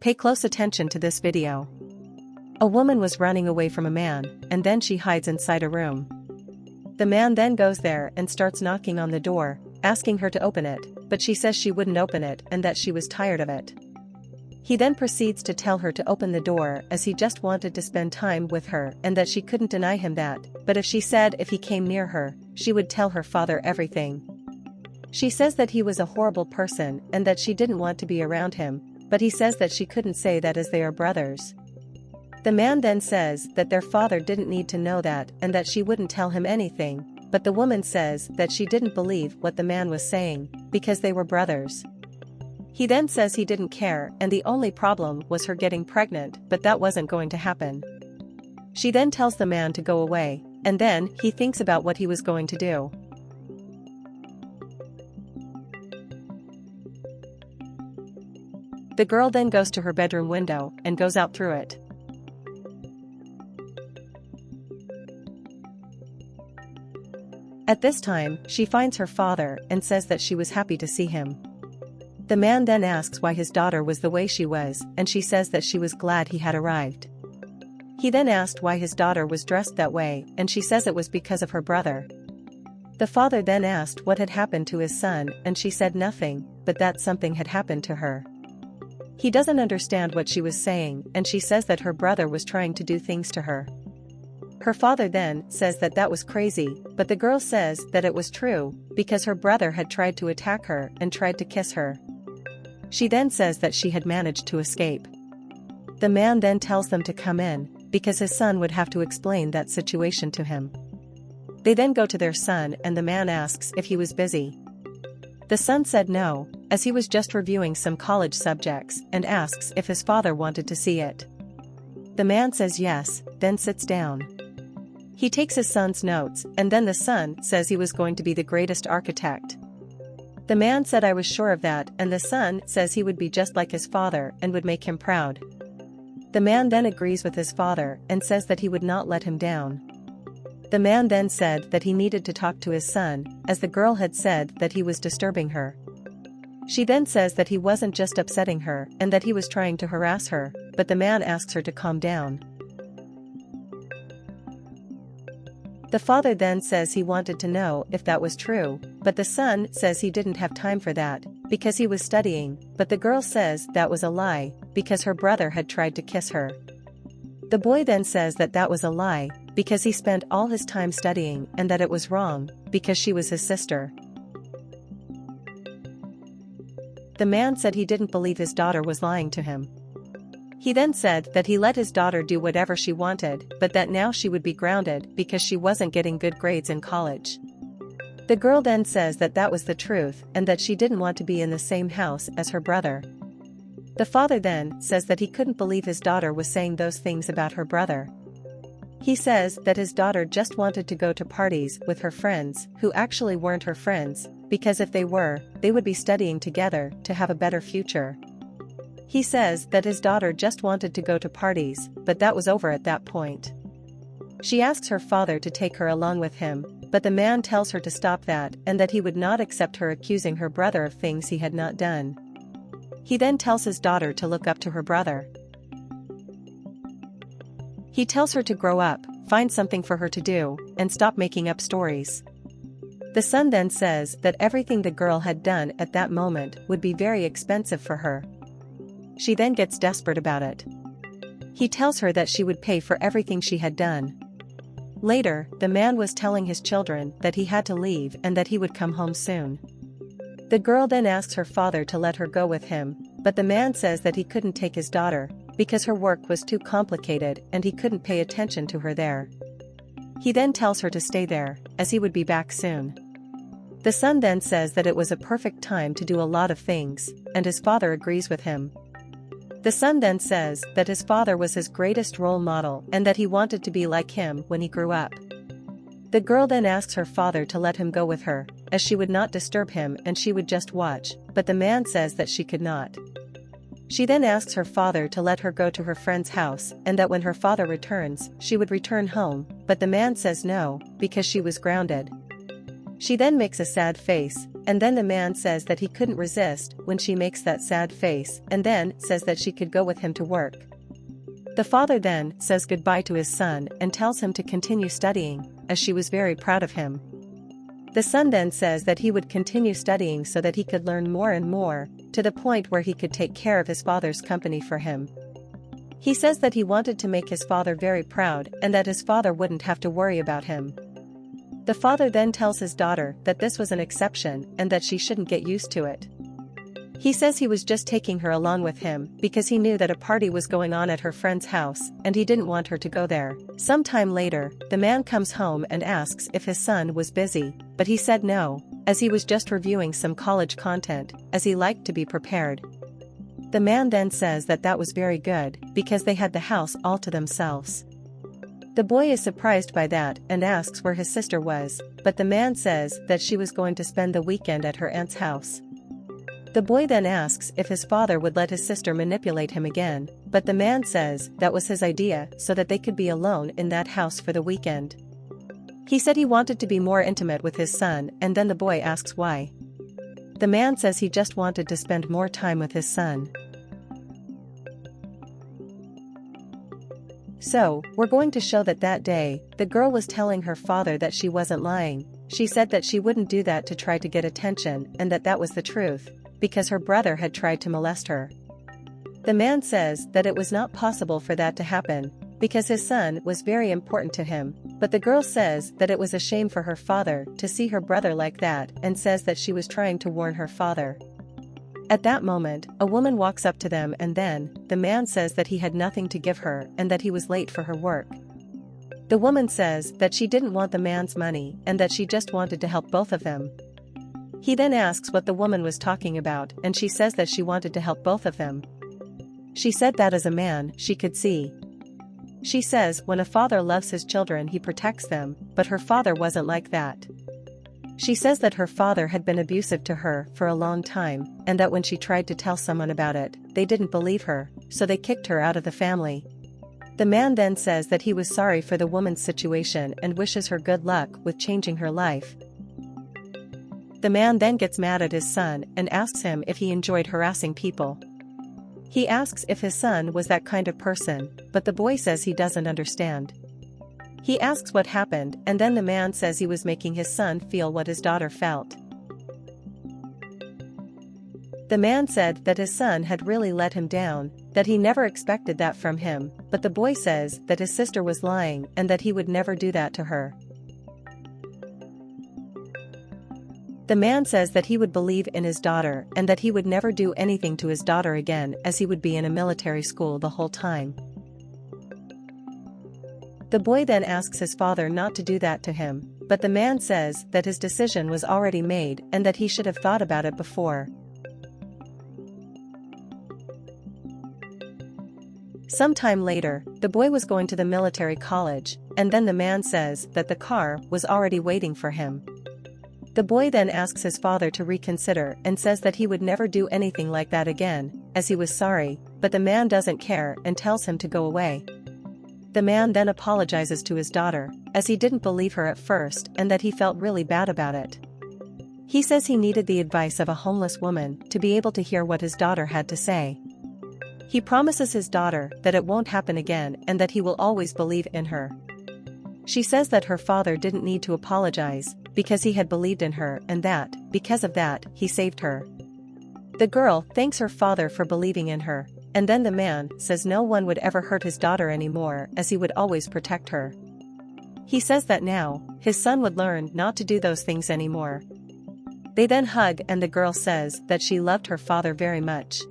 Pay close attention to this video. A woman was running away from a man, and then she hides inside a room. The man then goes there and starts knocking on the door, asking her to open it, but she says she wouldn't open it and that she was tired of it. He then proceeds to tell her to open the door as he just wanted to spend time with her and that she couldn't deny him that, but if she said if he came near her, she would tell her father everything. She says that he was a horrible person and that she didn't want to be around him, but he says that she couldn't say that as they are brothers. The man then says that their father didn't need to know that and that she wouldn't tell him anything, but the woman says that she didn't believe what the man was saying, because they were brothers. He then says he didn't care and the only problem was her getting pregnant, but that wasn't going to happen. She then tells the man to go away, and then he thinks about what he was going to do. The girl then goes to her bedroom window and goes out through it. At this time, she finds her father and says that she was happy to see him. The man then asks why his daughter was the way she was, and she says that she was glad he had arrived. He then asked why his daughter was dressed that way, and she says it was because of her brother. The father then asked what had happened to his son, and she said nothing, but that something had happened to her. He doesn't understand what she was saying, and she says that her brother was trying to do things to her. Her father then says that that was crazy, but the girl says that it was true, because her brother had tried to attack her and tried to kiss her. She then says that she had managed to escape. The man then tells them to come in, because his son would have to explain that situation to him. They then go to their son and the man asks if he was busy. The son said no, as he was just reviewing some college subjects, and asks if his father wanted to see it. The man says yes, then sits down. He takes his son's notes, and then the son says he was going to be the greatest architect. The man said I was sure of that, and the son says he would be just like his father and would make him proud. The man then agrees with his father and says that he would not let him down. The man then said that he needed to talk to his son, as the girl had said that he was disturbing her. She then says that he wasn't just upsetting her and that he was trying to harass her, but the man asks her to calm down. The father then says he wanted to know if that was true, but the son says he didn't have time for that, because he was studying, but the girl says that was a lie, because her brother had tried to kiss her. The boy then says that that was a lie, because he spent all his time studying and that it was wrong, because she was his sister. The man said he didn't believe his daughter was lying to him. He then said that he let his daughter do whatever she wanted, but that now she would be grounded because she wasn't getting good grades in college. The girl then says that that was the truth and that she didn't want to be in the same house as her brother. The father then says that he couldn't believe his daughter was saying those things about her brother. He says that his daughter just wanted to go to parties with her friends, who actually weren't her friends, because if they were, they would be studying together to have a better future. He says that his daughter just wanted to go to parties, but that was over at that point. She asks her father to take her along with him, but the man tells her to stop that and that he would not accept her accusing her brother of things he had not done. He then tells his daughter to look up to her brother. He tells her to grow up, find something for her to do, and stop making up stories. The son then says that everything the girl had done at that moment would be very expensive for her. She then gets desperate about it. He tells her that she would pay for everything she had done. Later, the man was telling his children that he had to leave and that he would come home soon. The girl then asks her father to let her go with him, but the man says that he couldn't take his daughter, because her work was too complicated and he couldn't pay attention to her there. He then tells her to stay there, as he would be back soon. The son then says that it was a perfect time to do a lot of things, and his father agrees with him. The son then says that his father was his greatest role model and that he wanted to be like him when he grew up. The girl then asks her father to let him go with her, as she would not disturb him and she would just watch, but the man says that she could not. She then asks her father to let her go to her friend's house and that when her father returns, she would return home, but the man says no, because she was grounded. She then makes a sad face, and then the man says that he couldn't resist when she makes that sad face and then says that she could go with him to work. The father then says goodbye to his son and tells him to continue studying, as she was very proud of him. The son then says that he would continue studying so that he could learn more and more, to the point where he could take care of his father's company for him. He says that he wanted to make his father very proud and that his father wouldn't have to worry about him. The father then tells his daughter that this was an exception and that she shouldn't get used to it. He says he was just taking her along with him because he knew that a party was going on at her friend's house and he didn't want her to go there. Sometime later, the man comes home and asks if his son was busy, but he said no, as he was just reviewing some college content, as he liked to be prepared. The man then says that that was very good because they had the house all to themselves. The boy is surprised by that and asks where his sister was, but the man says that she was going to spend the weekend at her aunt's house. The boy then asks if his father would let his sister manipulate him again, but the man says that was his idea so that they could be alone in that house for the weekend. He said he wanted to be more intimate with his son, and then the boy asks why. The man says he just wanted to spend more time with his son. So, we're going to show that day, the girl was telling her father that she wasn't lying. She said that she wouldn't do that to try to get attention and that was the truth, because her brother had tried to molest her. The man says that it was not possible for that to happen, because his son was very important to him, but the girl says that it was a shame for her father to see her brother like that and says that she was trying to warn her father. At that moment, a woman walks up to them and then, the man says that he had nothing to give her and that he was late for her work. The woman says that she didn't want the man's money and that she just wanted to help both of them. He then asks what the woman was talking about and she says that she wanted to help both of them. She said that as a man, she could see. She says when a father loves his children he protects them, but her father wasn't like that. She says that her father had been abusive to her for a long time, and that when she tried to tell someone about it, they didn't believe her, so they kicked her out of the family. The man then says that he was sorry for the woman's situation and wishes her good luck with changing her life. The man then gets mad at his son and asks him if he enjoyed harassing people. He asks if his son was that kind of person, but the boy says he doesn't understand. He asks what happened and then the man says he was making his son feel what his daughter felt. The man said that his son had really let him down, that he never expected that from him, but the boy says that his sister was lying and that he would never do that to her. The man says that he would believe in his daughter and that he would never do anything to his daughter again as he would be in a military school the whole time. The boy then asks his father not to do that to him, but the man says that his decision was already made and that he should have thought about it before. Sometime later, the boy was going to the military college, and then the man says that the car was already waiting for him. The boy then asks his father to reconsider and says that he would never do anything like that again, as he was sorry, but the man doesn't care and tells him to go away. The man then apologizes to his daughter, as he didn't believe her at first and that he felt really bad about it. He says he needed the advice of a homeless woman to be able to hear what his daughter had to say. He promises his daughter that it won't happen again and that he will always believe in her. She says that her father didn't need to apologize, because he had believed in her and that, because of that, he saved her. The girl thanks her father for believing in her, and then the man says no one would ever hurt his daughter anymore as he would always protect her. He says that now, his son would learn not to do those things anymore. They then hug and the girl says that she loved her father very much.